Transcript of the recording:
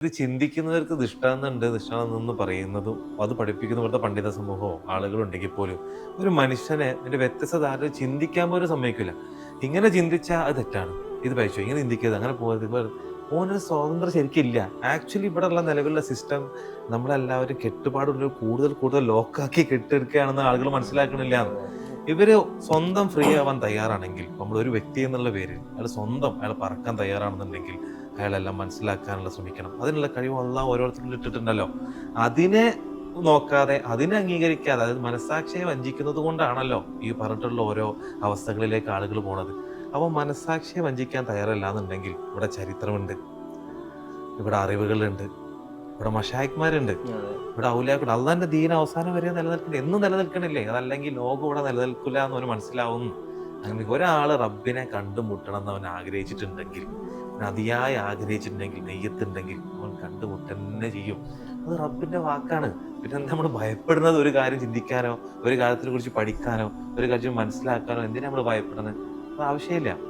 ഇത് ചിന്തിക്കുന്നവർക്ക് ദൃഷ്ടാന്തമുണ്ട്, ദൃഷ്ടാന്തം പറയുന്നതും അത് പഠിപ്പിക്കുന്ന ഇവിടുത്തെ പണ്ഡിത സമൂഹമോ ആളുകളുണ്ടെങ്കിൽ പോലും ഒരു മനുഷ്യനെ അതിന്റെ വ്യത്യസ്തത ആരും ചിന്തിക്കാൻ പോലും സമ്മതിക്കില്ല. ഇങ്ങനെ ചിന്തിച്ചാൽ അത് തെറ്റാണ്, ഇത് പഴിച്ചു ഇങ്ങനെ ചിന്തിക്കരുത്, അങ്ങനെ പോകരുത്. ഓനൊരു സ്വാതന്ത്ര്യം ശരിക്കില്ല. ആക്ച്വലി ഇവിടെ ഉള്ള നിലവിലുള്ള സിസ്റ്റം നമ്മളെല്ലാവരും കെട്ടുപാടുള്ള കൂടുതൽ കൂടുതൽ ലോക്കാക്കി കെട്ടിയെടുക്കുകയാണെന്ന് ആളുകൾ മനസ്സിലാക്കണില്ല. ഇവര് സ്വന്തം ഫ്രീ ആവാൻ തയ്യാറാണെങ്കിൽ, നമ്മളൊരു വ്യക്തി എന്നുള്ള പേരിൽ അയാൾ പറക്കാൻ തയ്യാറാണെന്നുണ്ടെങ്കിൽ അയാളെല്ലാം മനസ്സിലാക്കാനുള്ള ശ്രമിക്കണം. അതിനുള്ള കഴിവ് അള്ളാഹ് ഓരോരുത്തരിലും ഇട്ടിട്ടുണ്ടല്ലോ. അതിനെ നോക്കാതെ, അതിനെ അംഗീകരിക്കാതെ, അതായത് മനസ്സാക്ഷിയെ വഞ്ചിക്കുന്നത് കൊണ്ടാണല്ലോ ഈ പറഞ്ഞിട്ടുള്ള ഓരോ അവസ്ഥകളിലേക്ക് ആളുകൾ പോണത്. അപ്പൊ മനസ്സാക്ഷിയെ വഞ്ചിക്കാൻ തയ്യാറല്ല എന്നുണ്ടെങ്കിൽ ഇവിടെ ചരിത്രമുണ്ട്, ഇവിടെ അറിവുകളുണ്ട്, ഇവിടെ മഷായിഖ്മാരുണ്ട്, ഇവിടെ ഔലിയാക്കളുണ്ട്. അള്ളാന്റെ ദീൻ അവസാനം വരെ നിലനിൽക്കണേ, എന്നും നിലനിൽക്കണില്ലേ? അതല്ലെങ്കിൽ ലോകം ഇവിടെ നിലനിൽക്കില്ല എന്ന് അവന് മനസ്സിലാവുന്നു. അങ്ങനെ ഒരാള് റബ്ബിനെ കണ്ടുമുട്ടണം എന്ന് അവൻ ആഗ്രഹിച്ചിട്ടുണ്ടെങ്കിൽ, അതിയായി ആഗ്രഹിച്ചിട്ടുണ്ടെങ്കിൽ, നെയ്യത്തുണ്ടെങ്കിൽ അവൻ കണ്ടുമുട്ടന്നെ ചെയ്യും. അത് റബ്ബിന്റെ വാക്കാണ്. പിന്നെ നമ്മൾ ഭയപ്പെടുന്നത് ഒരു കാര്യം ചിന്തിക്കാനോ, ഒരു കാര്യത്തിനെ കുറിച്ച് പഠിക്കാനോ, ഒരു കാര്യം മനസ്സിലാക്കാനോ എന്തിനാ നമ്മൾ ഭയപ്പെടുന്നത്? അത് ആവശ്യമില്ല.